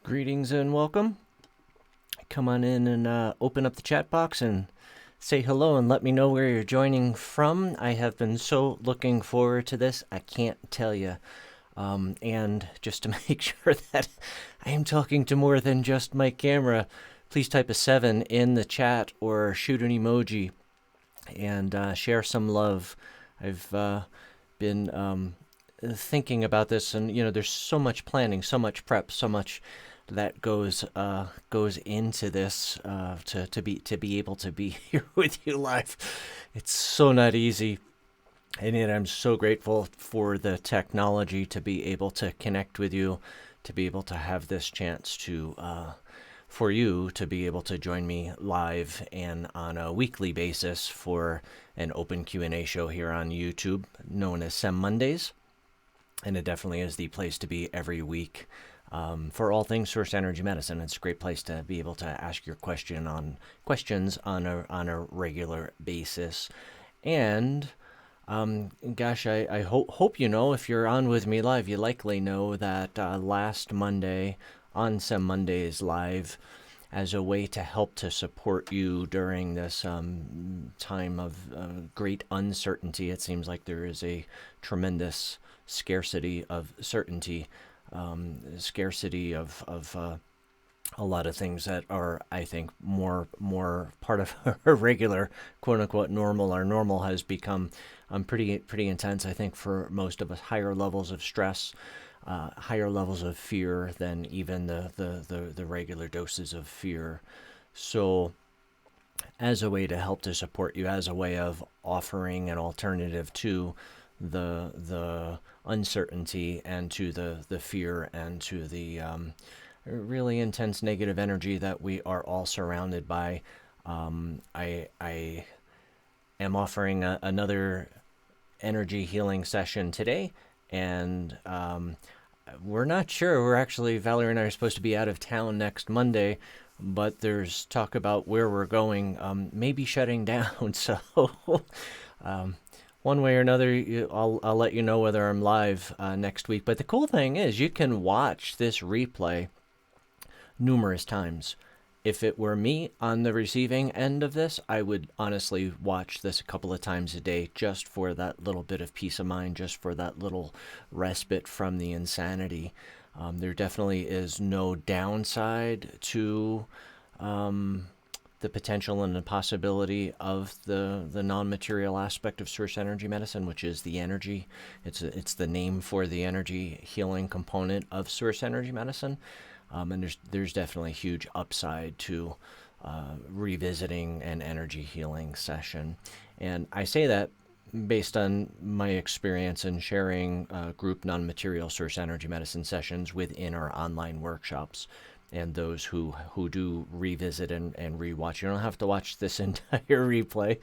Greetings and welcome. Come on in and open up the chat box and say hello and let me know where you're joining from. I have been so looking forward to this. I can't tell you. And just to make sure that I am talking to more than just my camera, please type a 7 in the chat or shoot an emoji and share some love. I've been thinking about this, and there's so much planning, so much prep, so much that goes into this to be able to be here with you live. It's so not easy, and yet I'm so grateful for the technology to be able to connect with you, to be able to have this chance to for you to be able to join me live and on a weekly basis for an open Q&A show here on YouTube known as SEM Mondays. And it definitely is the place to be every week for all things source energy medicine. It's a great place to be able to ask your questions on a regular basis. And gosh, I hope you know, if you're on with me live, you likely know that last Monday on SEM Mondays live, as a way to help to support you during this time of great uncertainty. It seems like there is a tremendous scarcity of certainty, scarcity of a lot of things that are, I think, more part of a regular quote unquote normal. Our normal has become pretty intense, I think, for most of us. Higher levels of stress, higher levels of fear than even the regular doses of fear. So as a way to help to support you, as a way of offering an alternative to the uncertainty and to the fear and to the really intense negative energy that we are all surrounded by, I am offering another energy healing session today, and we're not sure. We're actually, Valerie and I are supposed to be out of town next Monday, but there's talk about where we're going, maybe shutting down. So one way or another, I'll let you know whether I'm live next week. But the cool thing is you can watch this replay numerous times. If it were me on the receiving end of this, I would honestly watch this a couple of times a day just for that little bit of peace of mind, just for that little respite from the insanity. There definitely is no downside to the potential and the possibility of the non-material aspect of source energy medicine, which is the energy. It's the name for the energy healing component of source energy medicine. And there's definitely a huge upside to revisiting an energy healing session. And I say that based on my experience in sharing group non-material source energy medicine sessions within our online workshops. And those who do revisit and rewatch. You don't have to watch this entire replay.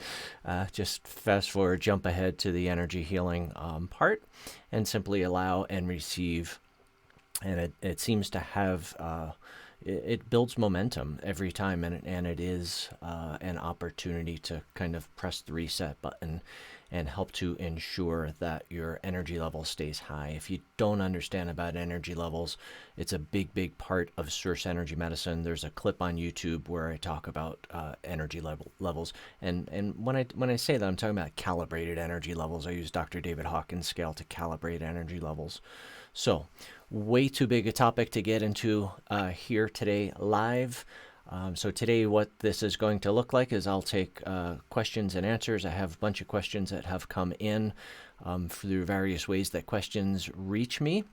Just fast forward, jump ahead to the energy healing part, and simply allow and receive. And it seems to have, it builds momentum every time, and it is an opportunity to kind of press the reset button and help to ensure that your energy level stays high. If you don't understand about energy levels, it's a big part of source energy medicine. There's a clip on YouTube where I talk about energy levels. And when I say that, I'm talking about calibrated energy levels. I use Dr. David Hawkins' scale to calibrate energy levels. So way too big a topic to get into here today live. So today what this is going to look like is I'll take questions and answers. I have a bunch of questions that have come in through various ways that questions reach me.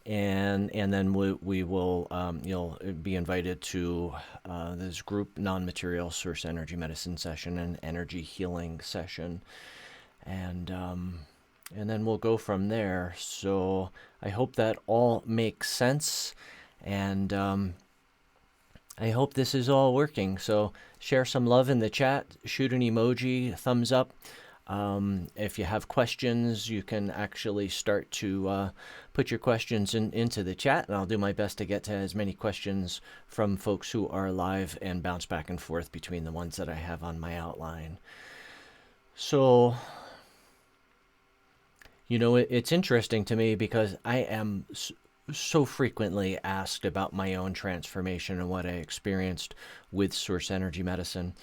And then we will, you'll be invited to this group non-material source energy medicine session and energy healing session. And then we'll go from there. So I hope that all makes sense. And I hope this is all working. So share some love in the chat, shoot an emoji, thumbs up. If you have questions, you can actually start to put your questions into the chat, and I'll do my best to get to as many questions from folks who are live and bounce back and forth between the ones that I have on my outline. So, it's interesting to me because I am so frequently asked about my own transformation and what I experienced with source energy medicine.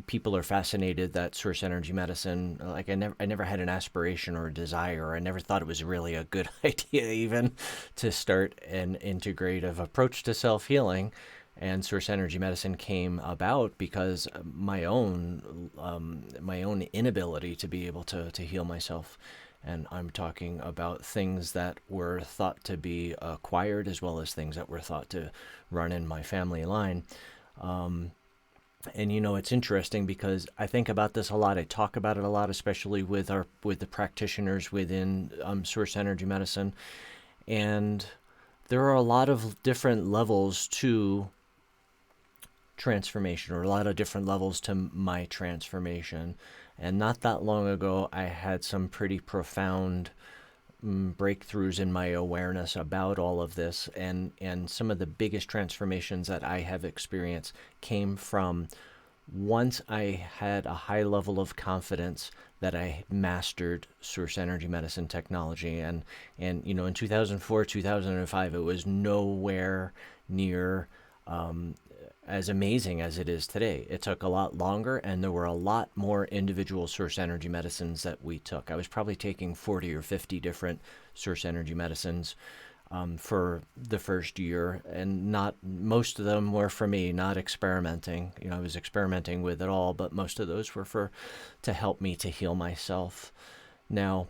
People are fascinated that source energy medicine, like I never had an aspiration or a desire. I never thought it was really a good idea even to start an integrative approach to self-healing. And source energy medicine came about because my own inability to be able to heal myself. And I'm talking about things that were thought to be acquired as well as things that were thought to run in my family line. And it's interesting because I think about this a lot. I talk about it a lot, especially with the practitioners within source energy medicine. And there are a lot of different levels to transformation, or a lot of different levels to my transformation. And not that long ago, I had some pretty profound breakthroughs in my awareness about all of this. And some of the biggest transformations that I have experienced came from once I had a high level of confidence that I mastered source energy medicine technology. And in 2004, 2005, it was nowhere near as amazing as it is today. It took a lot longer, and there were a lot more individual source energy medicines that we took. I was probably taking 40 or 50 different source energy medicines for the first year, and not most of them were for me, not experimenting. I was experimenting with it all, but most of those were to help me to heal myself. Now,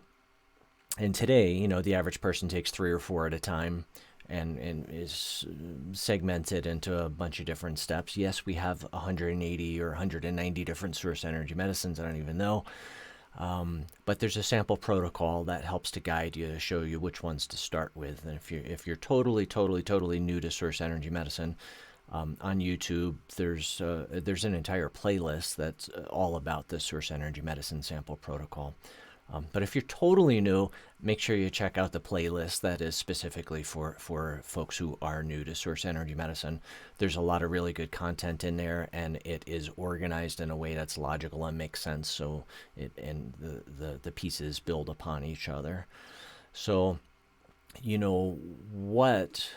and today, the average person takes 3 or 4 at a time, and is segmented into a bunch of different steps. Yes, we have 180 or 190 different source energy medicines. I don't even know. But there's a sample protocol that helps to guide you, to show you which ones to start with. And if you're totally new to source energy medicine, on YouTube, there's an entire playlist that's all about the source energy medicine sample protocol. But if you're totally new, make sure you check out the playlist that is specifically for folks who are new to source energy medicine. There's a lot of really good content in there, and it is organized in a way that's logical and makes sense. So the pieces build upon each other. So, what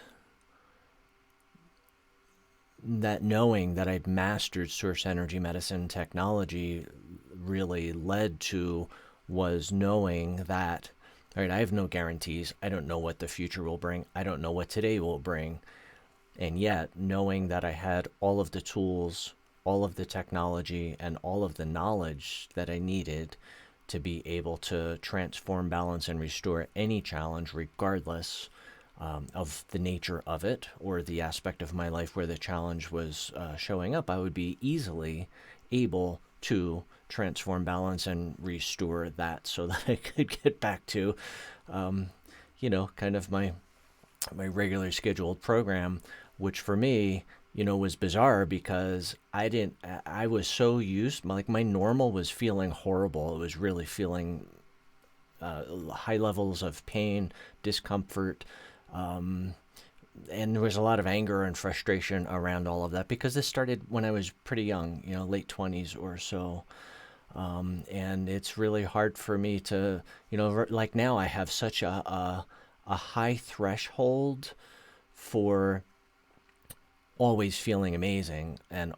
that knowing that I'd mastered source energy medicine technology really led to was knowing that, all right, I have no guarantees. I don't know what the future will bring. I don't know what today will bring. And yet, knowing that I had all of the tools, all of the technology, and all of the knowledge that I needed to be able to transform, balance, and restore any challenge, regardless of the nature of it or the aspect of my life where the challenge was showing up, I would be easily able to transform, balance, and restore that so that I could get back to, kind of my regular scheduled program, which for me, was bizarre because I was so used, like my normal was feeling horrible. It was really feeling high levels of pain, discomfort, and there was a lot of anger and frustration around all of that because this started when I was pretty young, late 20s or so. And it's really hard for me to, like now I have such a high threshold for always feeling amazing and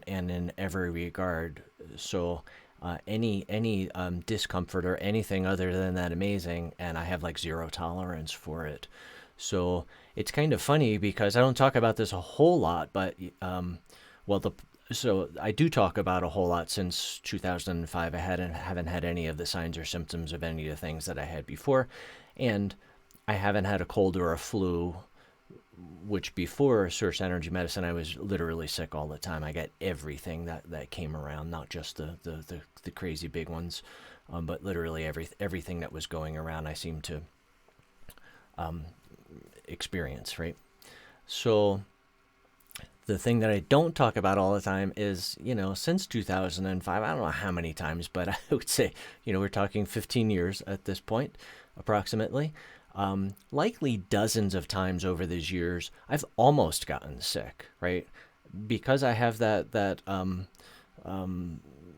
in every regard. So any discomfort or anything other than that amazing, and I have like zero tolerance for it. So it's kind of funny because I don't talk about this a whole lot, but so I do talk about a whole lot since 2005. I haven't had any of the signs or symptoms of any of the things that I had before, and I haven't had a cold or a flu, which before source energy medicine, I was literally sick all the time. I got everything that came around, not just the crazy big ones, but literally everything that was going around, I seemed to experience, right? So the thing that I don't talk about all the time is, since 2005, I don't know how many times, but I would say, we're talking 15 years at this point, approximately. Likely dozens of times over these years, I've almost gotten sick, right? Because I have that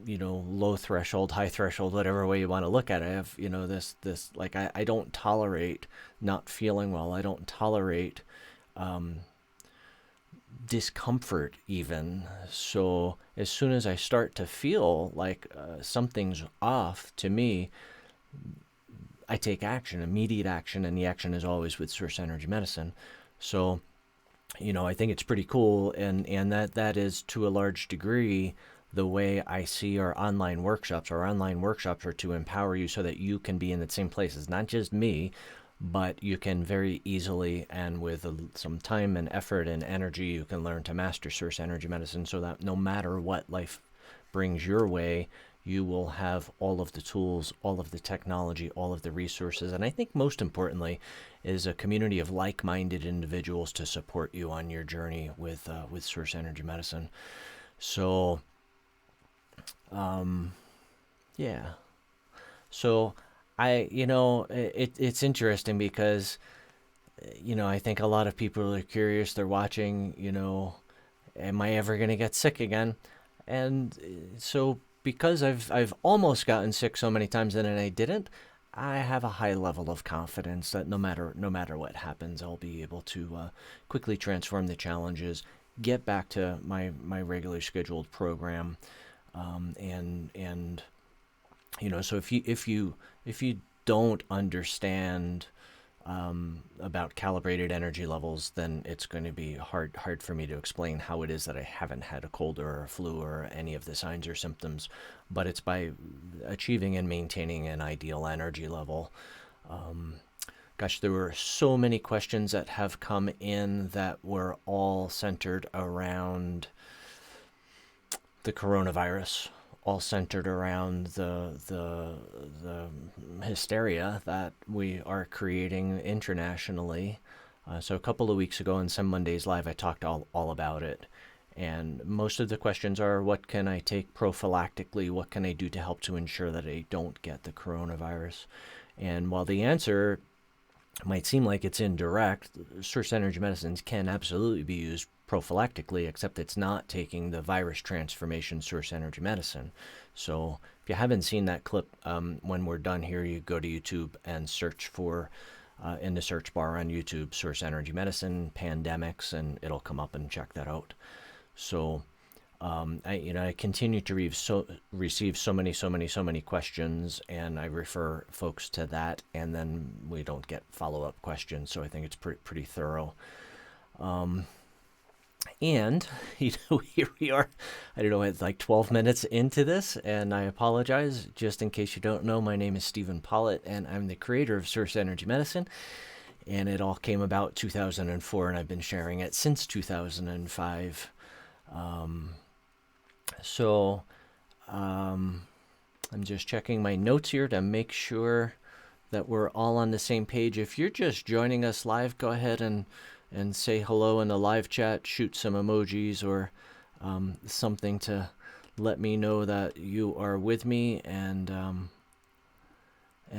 low threshold, high threshold, whatever way you want to look at it. I have, this like I don't tolerate not feeling well. I don't tolerate discomfort even. So as soon as I start to feel like something's off, to me, I take action, immediate action, and the action is always with Source Energy Medicine. So, I think it's pretty cool, and that is to a large degree the way I see our online workshops. Our online workshops are to empower you so that you can be in the same places, not just me, but you can very easily and with some time and effort and energy, you can learn to master Source Energy Medicine so that no matter what life brings your way, you will have all of the tools, all of the technology, all of the resources, and I think most importantly is a community of like-minded individuals to support you on your journey with Source Energy Medicine. So, yeah. So it's interesting because, I think a lot of people are curious. They're watching, am I ever going to get sick again? And so because I've almost gotten sick so many times and then I didn't, I have a high level of confidence that no matter what happens, I'll be able to quickly transform the challenges, get back to my regularly scheduled program, and so if you don't understand about calibrated energy levels, then it's going to be hard for me to explain how it is that I haven't had a cold or a flu or any of the signs or symptoms. But it's by achieving and maintaining an ideal energy level. Gosh, there were so many questions that have come in that were all centered around the coronavirus, all centered around the hysteria that we are creating internationally. So a couple of weeks ago in SEM Mondays Live, I talked all about it. And most of the questions are, what can I take prophylactically? What can I do to help to ensure that I don't get the coronavirus? And while the answer might seem like it's indirect, Source Energy Medicines can absolutely be used prophylactically, except it's not taking the virus transformation Source Energy Medicine. So if you haven't seen that clip, when we're done here, you go to YouTube and search for, in the search bar on YouTube, Source Energy Medicine, pandemics, and it'll come up, and check that out. So I continue to receive so many questions, and I refer folks to that, and then we don't get follow-up questions. So I think it's pretty thorough. And, here we are, I don't know, it's like 12 minutes into this, and I apologize. Just in case you don't know, my name is Stephen Pollitt, and I'm the creator of Source Energy Medicine, and it all came about 2004, and I've been sharing it since 2005. I'm just checking my notes here to make sure that we're all on the same page. If you're just joining us live, go ahead and say hello in the live chat, shoot some emojis or something to let me know that you are with me, and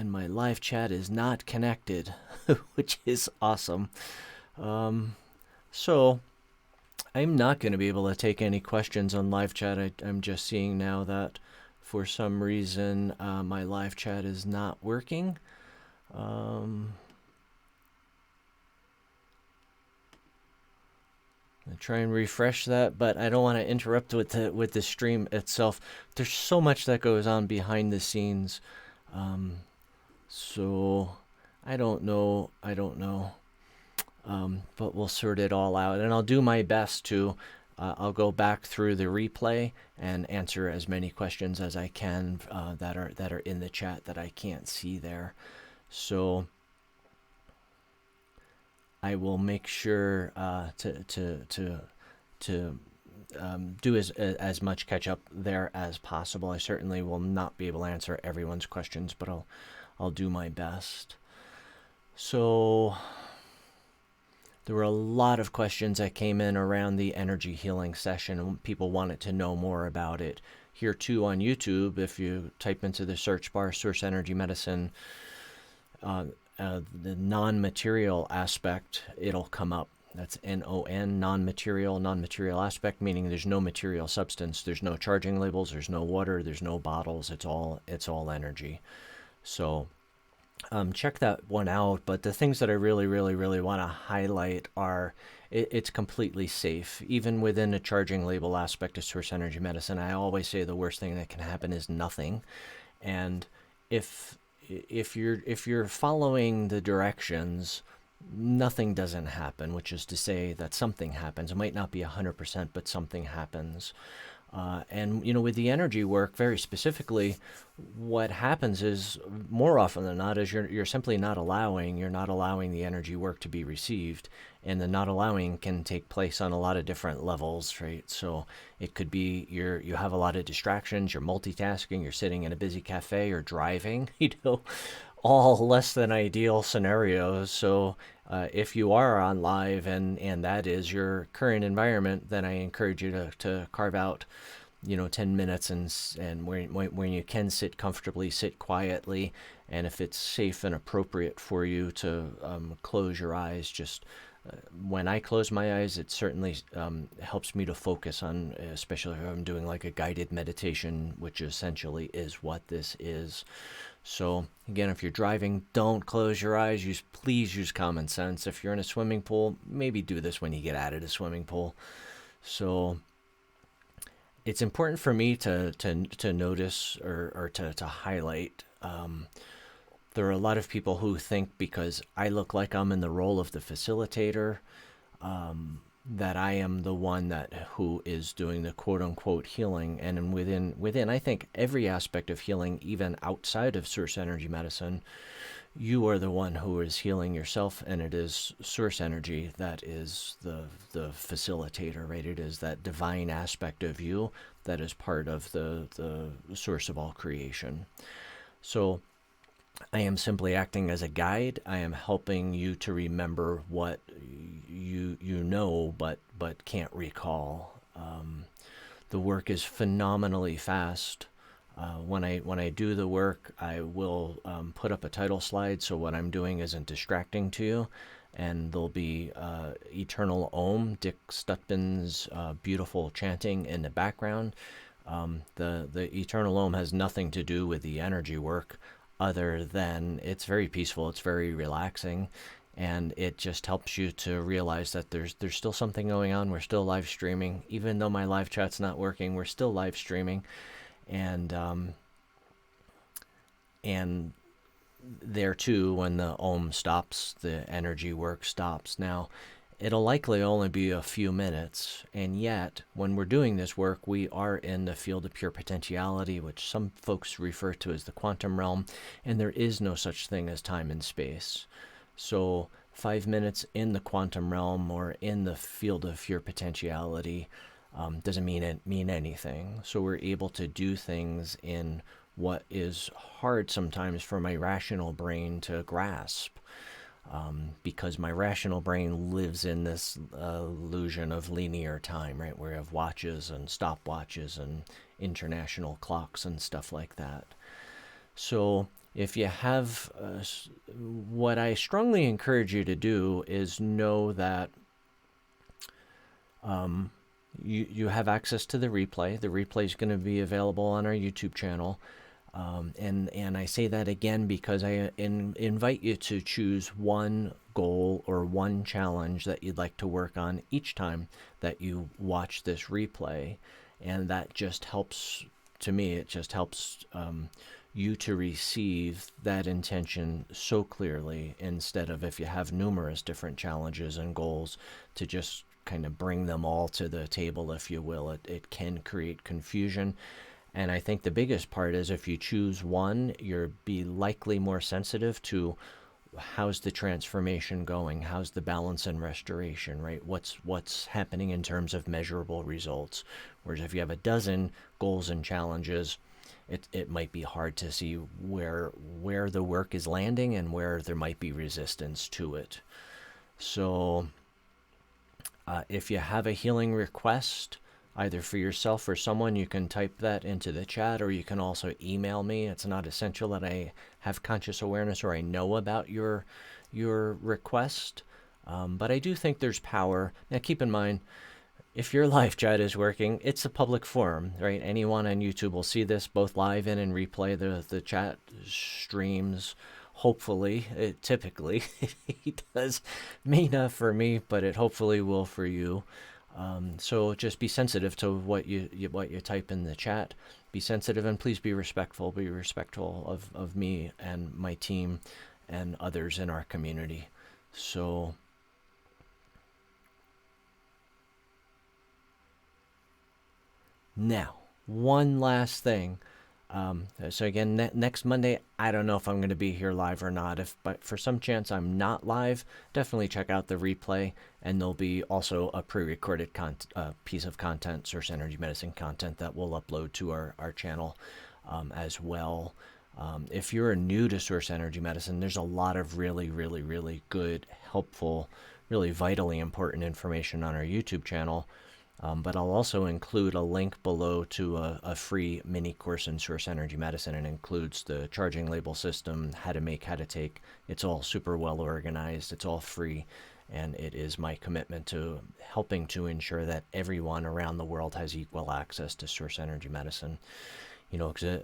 my live chat is not connected, which is awesome. So I'm not going to be able to take any questions on live chat. I'm just seeing now that for some reason my live chat is not working. I try and refresh that, but I don't want to interrupt with the stream itself. There's so much that goes on behind the scenes, so I don't know. But we'll sort it all out, and I'll do my best to. I'll go back through the replay and answer as many questions as I can that are in the chat that I can't see there. So I will make sure to do as much catch up there as possible. I certainly will not be able to answer everyone's questions, but I'll do my best. So there were a lot of questions that came in around the energy healing session, and people wanted to know more about it. Here too on YouTube, if you type into the search bar Source Energy Medicine, the non-material aspect, it'll come up. That's NON, non-material. Non-material aspect meaning there's no material substance, there's no charging labels, there's no water, there's no bottles. It's all energy. So check that one out. But the things that I really, really, really want to highlight are it's completely safe. Even within the charging label aspect of source energy medicine, I always say the worst thing that can happen is nothing. And if if you're following the directions, nothing doesn't happen, which is to say that something happens. It might not be 100%, but something happens. And with the energy work, very specifically, what happens is more often than not is you're simply not allowing the energy work to be received, and the not allowing can take place on a lot of different levels, right? So it could be you have a lot of distractions, you're multitasking, you're sitting in a busy cafe or driving, all less than ideal scenarios. So if you are on live and that is your current environment, then I encourage you to carve out 10 minutes and when you can sit comfortably, sit quietly, and if it's safe and appropriate for you to close your eyes, just when I close my eyes, it certainly helps me to focus on, especially if I'm doing like a guided meditation, which essentially is what this is. So again, if you're driving, don't close your eyes. Please use common sense. If you're in a swimming pool, maybe do this when you get out of the swimming pool. So it's important for me to notice or to highlight. There are a lot of people who think because I look like I'm in the role of the facilitator, that I am the one who is doing the quote unquote healing. And within I think every aspect of healing, even outside of source energy medicine, you are the one who is healing yourself, and it is source energy that is the facilitator, right? It is that divine aspect of you that is part of the source of all creation. So I am simply acting as a guide. I am helping you to remember what you know but can't recall. The work is phenomenally fast. When I do the work, I will put up a title slide, so what I'm doing isn't distracting to you, and there'll be Eternal Om, Dick Stutman's beautiful chanting in the background. The Eternal Om has nothing to do with the energy work, other than it's very peaceful, it's very relaxing, and it just helps you to realize that there's still something going on. We're still live streaming, even though my live chat's not working. We're still live streaming, and there too, when the Om stops, the energy work stops. Now, it'll likely only be a few minutes, and yet, when we're doing this work, we are in the field of pure potentiality, which some folks refer to as the quantum realm, and there is no such thing as time and space. So 5 minutes in the quantum realm or in the field of pure potentiality doesn't mean anything. So we're able to do things in what is hard sometimes for my rational brain to grasp. Because my rational brain lives in this illusion of linear time, right? Where we have watches and stopwatches and international clocks and stuff like that. So if you have, what I strongly encourage you to do is know that you have access to the replay. The replay is going to be available on our YouTube channel. And I say that again because I invite you to choose one goal or one challenge that you'd like to work on each time that you watch this replay. And that just helps, to me, it just helps you to receive that intention so clearly, instead of, if you have numerous different challenges and goals, to just kind of bring them all to the table, if you will. It can create confusion. And I think the biggest part is, if you choose one, you'll be likely more sensitive to how's the transformation going, how's the balance and restoration, right? What's happening in terms of measurable results. Whereas if you have a dozen goals and challenges, it might be hard to see where the work is landing and where there might be resistance to it. So if you have a healing request, either for yourself or someone, you can type that into the chat, or you can also email me. It's not essential that I have conscious awareness or I know about your request. But I do think there's power. Now, keep in mind, if your live chat is working, it's a public forum, right? Anyone on YouTube will see this, both live and in replay. The chat streams, hopefully, it typically it does, may not for me, but it hopefully will for you. So just be sensitive to what you type in the chat. Be sensitive, and please be respectful. Be respectful of me and my team and others in our community. So now, one last thing. So again, next Monday, I don't know if I'm going to be here live or not. But for some chance I'm not live, definitely check out the replay, and there'll be also a pre-recorded piece of content, Source Energy Medicine content, that we'll upload to our channel as well. If you're new to Source Energy Medicine, there's a lot of really, really, really good, helpful, really vitally important information on our YouTube channel. But I'll also include a link below to a free mini course in Source Energy Medicine. It includes the charging label system, how to make, how to take. It's all super well organized. It's all free. And it is my commitment to helping to ensure that everyone around the world has equal access to Source Energy Medicine. You know, because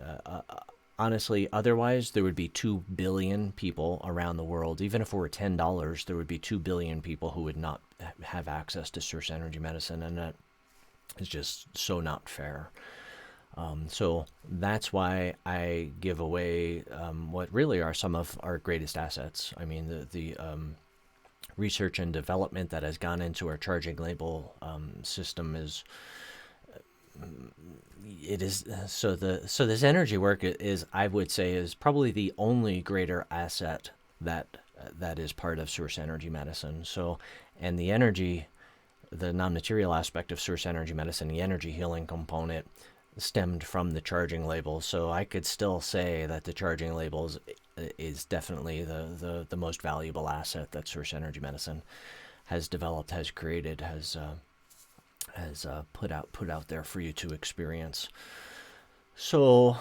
honestly, otherwise there would be 2 billion people around the world. Even if it were $10, there would be 2 billion people who would not have access to Source Energy Medicine, and that is just so not fair. So that's why I give away what really are some of our greatest assets. I mean, the research and development that has gone into our charging label system is so this energy work is, I would say, is probably the only greater asset that is part of Source Energy Medicine. So, and the energy, the non-material aspect of Source Energy Medicine, the energy healing component, stemmed from the charging label. So I could still say that the charging labels is definitely the most valuable asset that Source Energy Medicine has developed, has created, has put out there for you to experience. So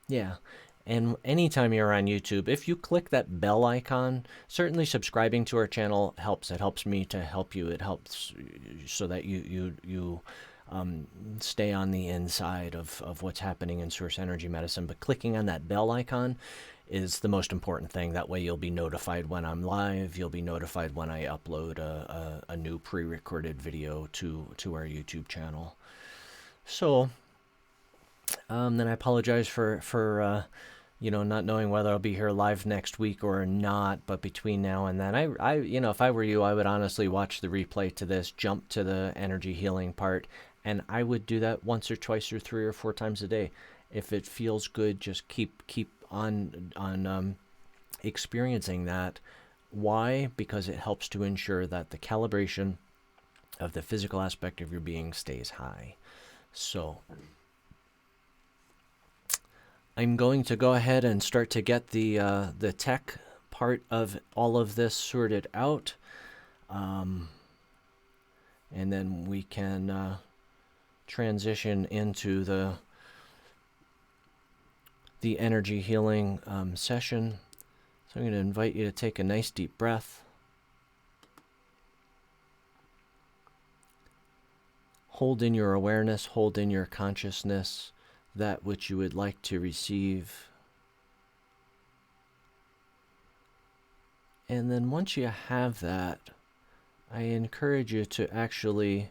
yeah. And anytime you're on YouTube, if you click that bell icon, certainly subscribing to our channel helps. It helps me to help you. It helps so that you stay on the inside of what's happening in Source Energy Medicine. But clicking on that bell icon is the most important thing. That way you'll be notified when I'm live. You'll be notified when I upload a new pre-recorded video to our YouTube channel. So then I apologize for not knowing whether I'll be here live next week or not. But between now and then, I if I were you, I would honestly watch the replay to this, jump to the energy healing part, and I would do that once or twice or 3 or 4 times a day. If it feels good, just keep on experiencing that. Why? Because it helps to ensure that the calibration of the physical aspect of your being stays high. So I'm going to go ahead and start to get the tech part of all of this sorted out, and then we can transition into the energy healing session. So I'm going to invite you to take a nice deep breath. Hold in your awareness, hold in your consciousness that which you would like to receive. And then once you have that, I encourage you to actually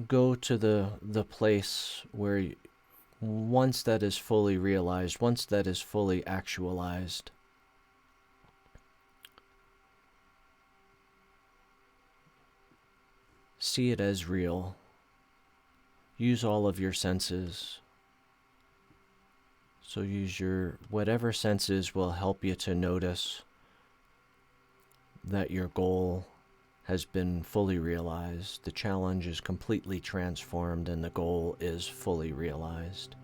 go to the place where once that is fully realized, once that is fully actualized, see it as real. Use all of your senses. So use your whatever senses will help you to notice that your goal has been fully realized, the challenge is completely transformed, and the goal is fully realized.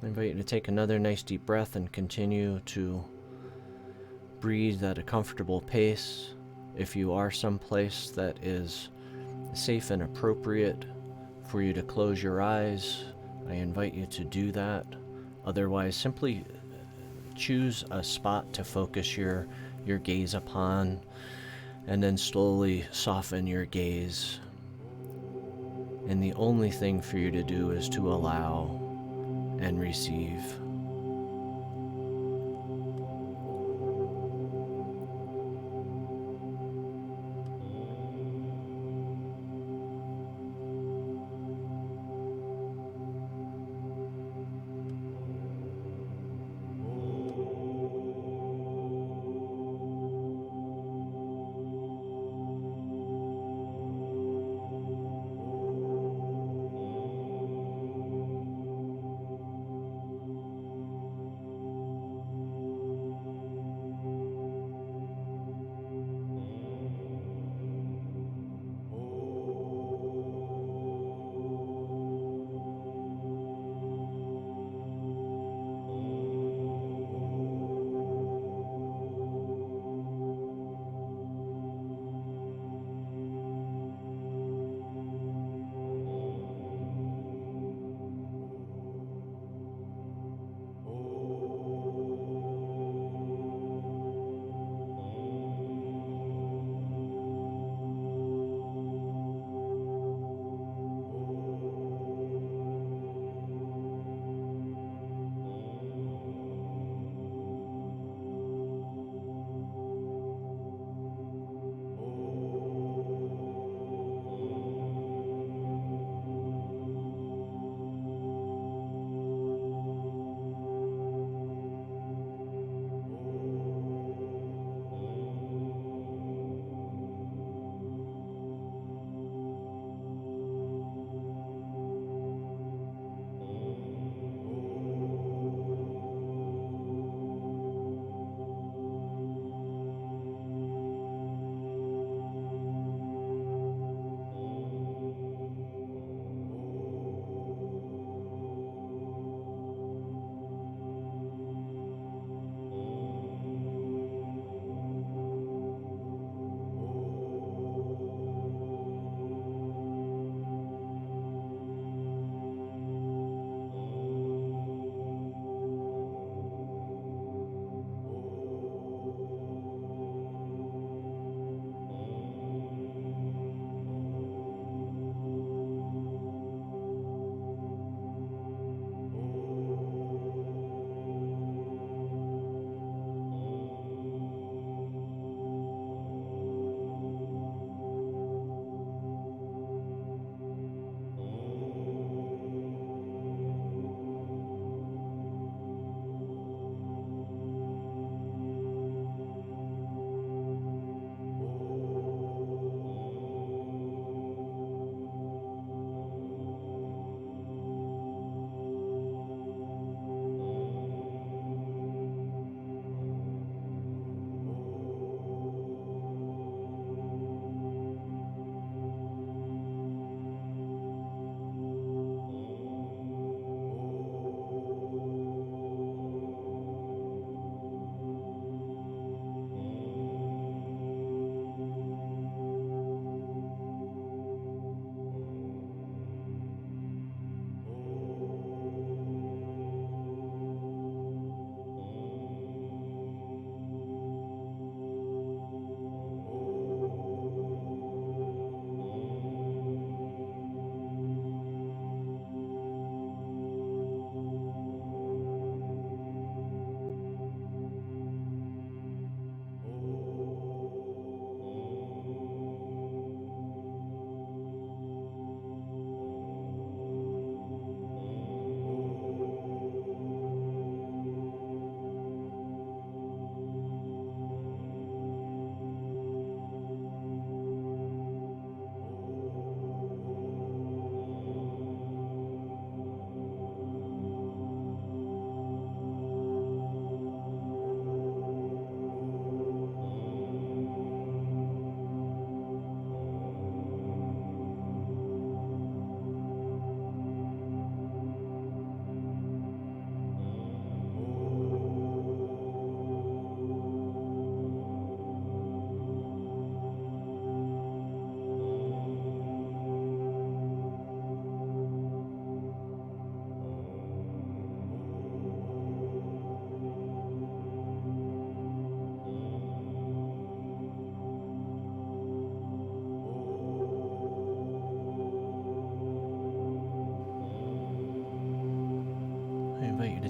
I invite you to take another nice deep breath and continue to breathe at a comfortable pace. If you are someplace that is safe and appropriate for you to close your eyes, I invite you to do that. Otherwise, simply choose a spot to focus your gaze upon, and then slowly soften your gaze. And the only thing for you to do is to allow and receive.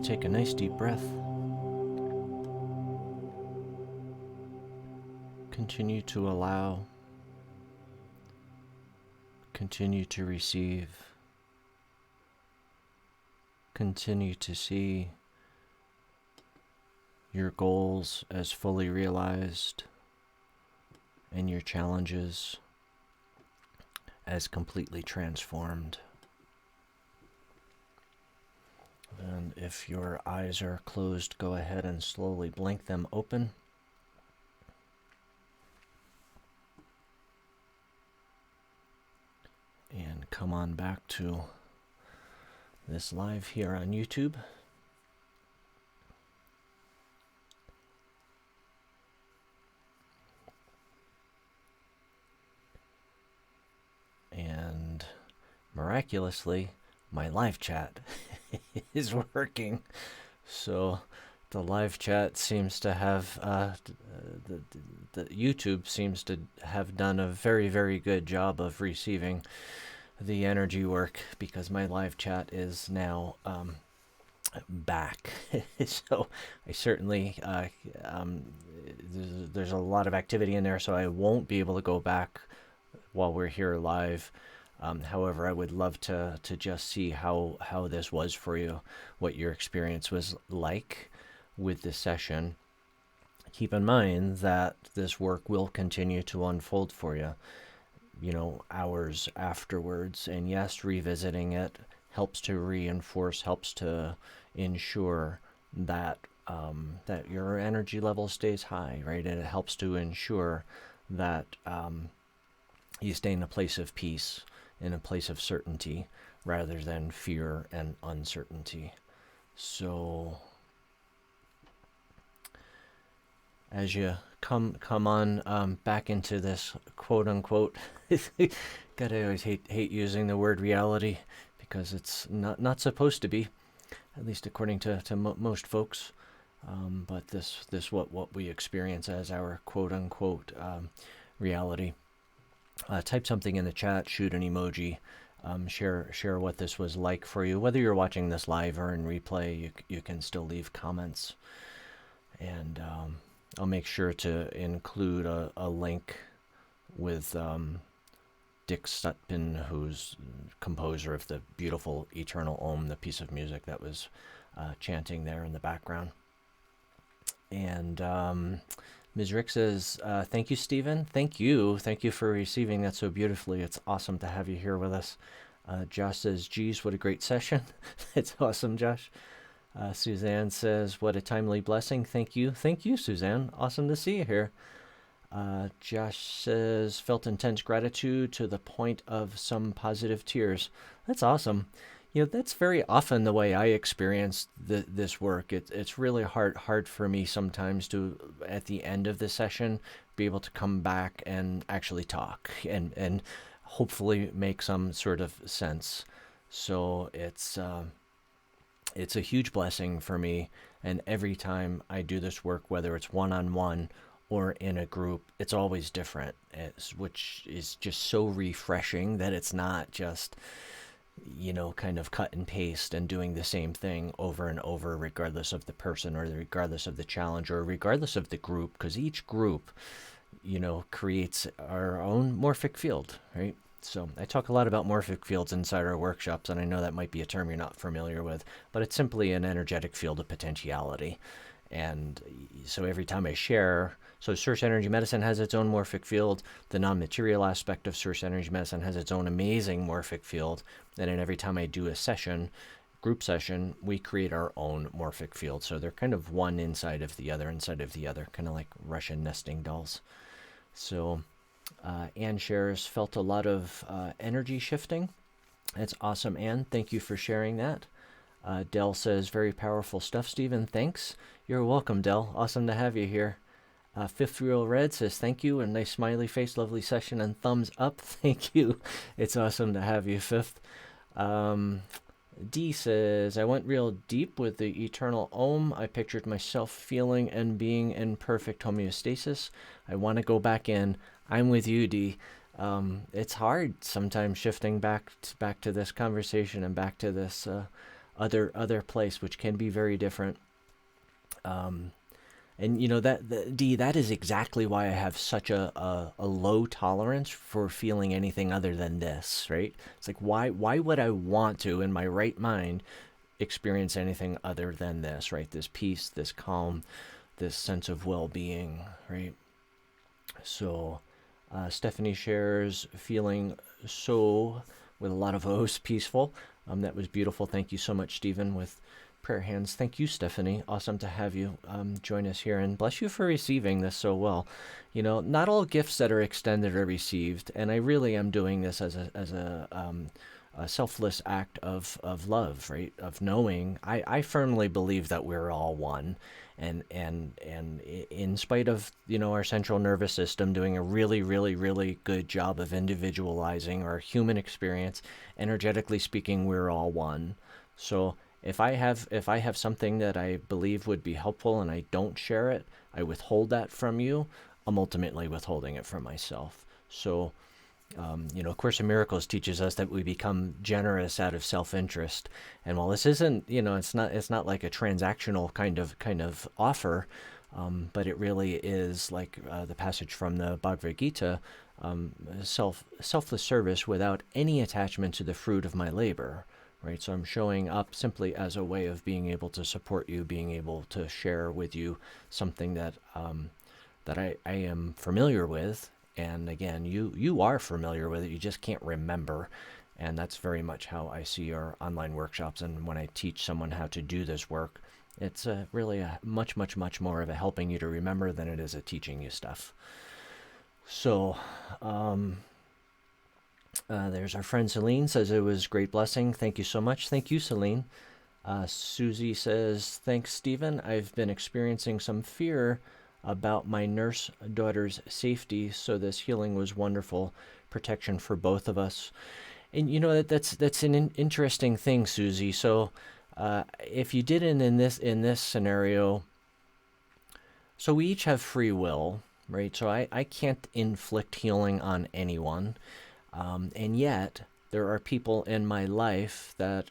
take a nice deep breath. Continue to allow, continue to receive, continue to see your goals as fully realized and your challenges as completely transformed. And if your eyes are closed, go ahead and slowly blink them open. And come on back to this live here on YouTube. And miraculously, my live chat is working. So the live chat seems to have, the YouTube seems to have done a very, very good job of receiving the energy work, because my live chat is now back. So I certainly, there's a lot of activity in there, so I won't be able to go back while we're here live. However, I would love to just see how this was for you, what your experience was like with this session. Keep in mind that this work will continue to unfold for you, hours afterwards. And yes, revisiting it helps to reinforce, helps to ensure that that your energy level stays high, right? And it helps to ensure that you stay in a place of peace, in a place of certainty, rather than fear and uncertainty. So as you come on back into this quote unquote, gotta always hate using the word reality, because it's not supposed to be, at least according to most folks. But this what we experience as our quote unquote reality. Type something in the chat, shoot an emoji, share what this was like for you. Whether you're watching this live or in replay, you can still leave comments. And I'll make sure to include a link with Dick Stutpin, who's composer of the beautiful Eternal Om, the piece of music that was chanting there in the background. And Ms. Rick says, thank you, Stephen. Thank you for receiving that so beautifully. It's awesome to have you here with us. Josh says, geez, what a great session. It's awesome, Josh. Suzanne says, what a timely blessing. Thank you, Suzanne. Awesome to see you here. Josh says, felt intense gratitude to the point of some positive tears. That's awesome. That's very often the way I experience this work. It's really hard for me sometimes to, at the end of the session, be able to come back and actually talk and hopefully make some sort of sense. So it's a huge blessing for me. And every time I do this work, whether it's one-on-one or in a group, it's always different, which is just so refreshing that it's not just kind of cut and paste and doing the same thing over and over, regardless of the person or regardless of the challenge or regardless of the group, because each group, creates our own morphic field, right? So I talk a lot about morphic fields inside our workshops, and I know that might be a term you're not familiar with, but it's simply an energetic field of potentiality. And so every time I share, so Source Energy Medicine has its own morphic field. The non-material aspect of Source Energy Medicine has its own amazing morphic field. And then every time I do a session, group session, we create our own morphic field. So they're kind of one inside of the other, kind of like Russian nesting dolls. So Anne shares, felt a lot of energy shifting. That's awesome, Anne. Thank you for sharing that. Dell says, very powerful stuff, Stephen. Thanks. You're welcome, Dell. Awesome to have you here. Fifth Real Red says, thank you. A nice smiley face, lovely session, and thumbs up. Thank you. It's awesome to have you, Fifth. D says, I went real deep with the Eternal Om. I pictured myself feeling and being in perfect homeostasis. I want to go back in. I'm with you, D. It's hard sometimes shifting back to this conversation and back to this other place, which can be very different. And you know that is exactly why I have such a low tolerance for feeling anything other than this, right? It's like why would I want to in my right mind experience anything other than this, right? This peace, this calm, this sense of well-being, right? So Stephanie shares feeling so, with a lot of O's, peaceful. That was beautiful. Thank you so much, Stephen, with prayer hands. Thank you, Stephanie. Awesome to have you join us here, and bless you for receiving this so well. You know, not all gifts that are extended are received, and I really am doing this as a selfless act of love, right? Of knowing. I firmly believe that we're all one, and in spite of, you know, our central nervous system doing a really good job of individualizing our human experience, energetically speaking, we're all one. So if I have something that I believe would be helpful and I don't share it, I withhold that from you. I'm ultimately withholding it from myself. So you know, Course in Miracles teaches us that we become generous out of self-interest. And while this isn't, you know, it's not like a transactional kind of offer, but it really is like the passage from the Bhagavad Gita, selfless service without any attachment to the fruit of my labor. Right, so I'm showing up simply as a way of being able to support you, being able to share with you something that that I am familiar with. And again, you are familiar with it, you just can't remember. And that's very much how I see our online workshops. And when I teach someone how to do this work, it's really a much more of a helping you to remember than it is a teaching you stuff. So there's our friend Celine, says it was great blessing. Thank you so much. Thank you, Celine. Susie says, thanks, Stephen. I've been experiencing some fear about my nurse daughter's safety, so this healing was wonderful protection for both of us. And you know, that's an interesting thing, Susie. So if you didn't in this scenario, so we each have free will, right? So I can't inflict healing on anyone. And yet, there are people in my life that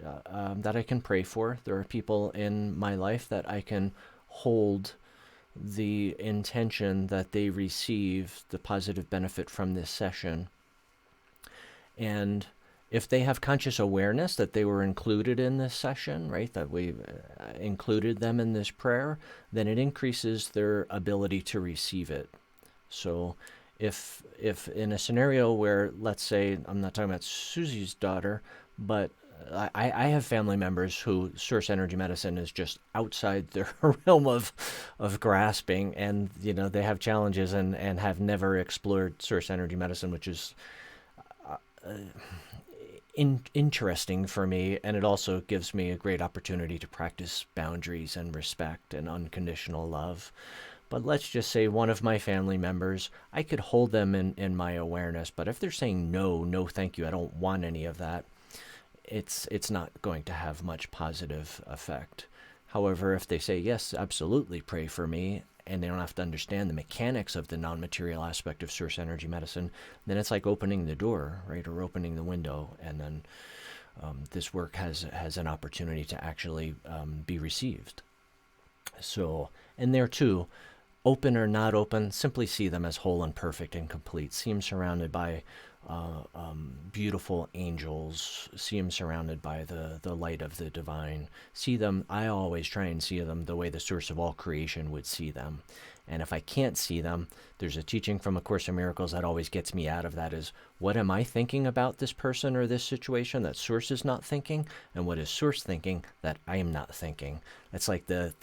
I can pray for. There are people in my life that I can hold the intention that they receive the positive benefit from this session. And if they have conscious awareness that they were included in this session, right, that we included them in this prayer, then it increases their ability to receive it. So if in a scenario where, let's say, I'm not talking about Susie's daughter, but I have family members who source energy medicine is just outside their realm of grasping, and you know, they have challenges and have never explored source energy medicine, which is interesting for me, and it also gives me a great opportunity to practice boundaries and respect and unconditional love. But let's just say one of my family members, I could hold them in my awareness, but if they're saying no thank you, I don't want any of that, it's not going to have much positive effect. However, if they say, yes, absolutely, pray for me, and they don't have to understand the mechanics of the non-material aspect of source energy medicine, then it's like opening the door, right, or opening the window, and then this work has an opportunity to actually be received. So, and there too, open or not open, simply see them as whole and perfect and complete. See them surrounded by beautiful angels. See them surrounded by the light of the divine. See them, I always try and see them the way the source of all creation would see them. And if I can't see them, there's a teaching from A Course in Miracles that always gets me out of that is, what am I thinking about this person or this situation that Source is not thinking? And what is Source thinking that I am not thinking? It's like the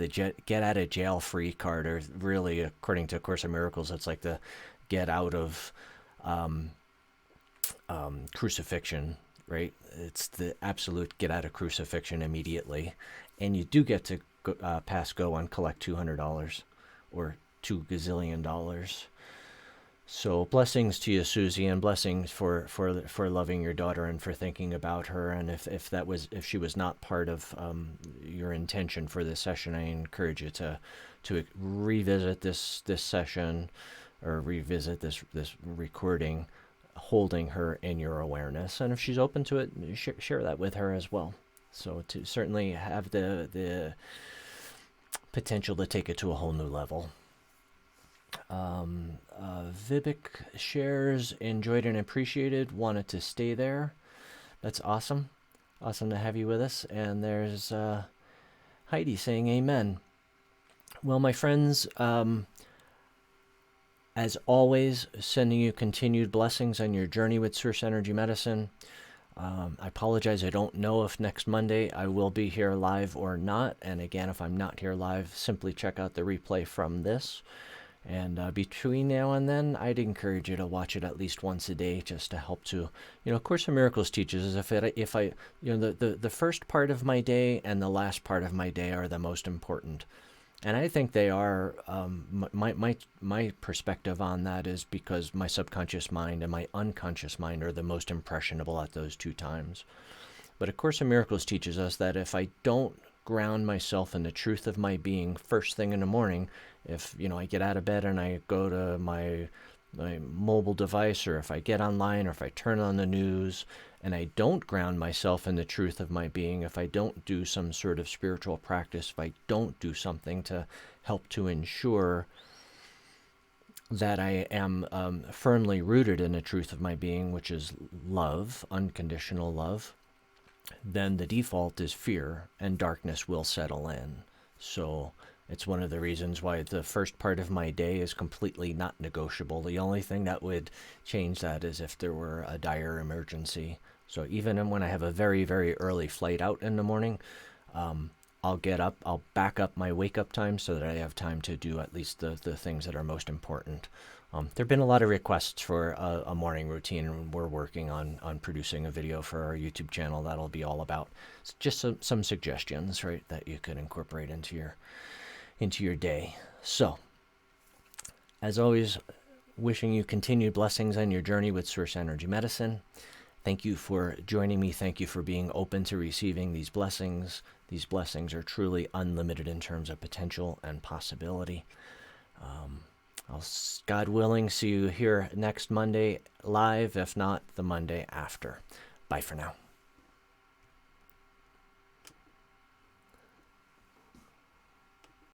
get out of jail free card, or really, according to A Course in Miracles, it's like the get out of crucifixion, right? It's the absolute get out of crucifixion immediately. And you do get to pass go and collect $200 or $2 gazillion. So blessings to you, Susie, and blessings for loving your daughter and for thinking about her. And if she was not part of your intention for this session, I encourage you to revisit this session, or revisit this recording, holding her in your awareness. And if she's open to it, share that with her as well. So to certainly have the potential to take it to a whole new level. Vivek shares, enjoyed and appreciated, wanted to stay there. That's awesome. Awesome to have you with us. And there's Heidi saying amen. Well, my friends, as always, sending you continued blessings on your journey with Source Energy Medicine. I apologize. I don't know if next Monday I will be here live or not. And again, if I'm not here live, simply check out the replay from this. And between now and then, I'd encourage you to watch it at least once a day, just to help to, Course in Miracles teaches us if I, the first part of my day and the last part of my day are the most important. And I think they are. My perspective on that is because my subconscious mind and my unconscious mind are the most impressionable at those two times. But A Course in Miracles teaches us that if I don't ground myself in the truth of my being first thing in the morning, if I get out of bed and I go to my mobile device, or if I get online, or if I turn on the news and I don't ground myself in the truth of my being, if I don't do some sort of spiritual practice, if I don't do something to help to ensure that I am firmly rooted in the truth of my being, which is love, unconditional love, then the default is fear, and darkness will settle in. So it's one of the reasons why the first part of my day is completely not negotiable. The only thing that would change that is if there were a dire emergency. So even when I have a very, very early flight out in the morning, I'll get up, I'll back up my wake-up time so that I have time to do at least the things that are most important. There have been a lot of requests for a morning routine, and we're working on producing a video for our YouTube channel that'll be all about just some suggestions, right, that you could incorporate into your day. So, as always, wishing you continued blessings on your journey with Source Energy Medicine. Thank you for joining me. Thank you for being open to receiving these blessings. These blessings are truly unlimited in terms of potential and possibility. I'll, God willing, see you here next Monday live, if not the Monday after. Bye for now.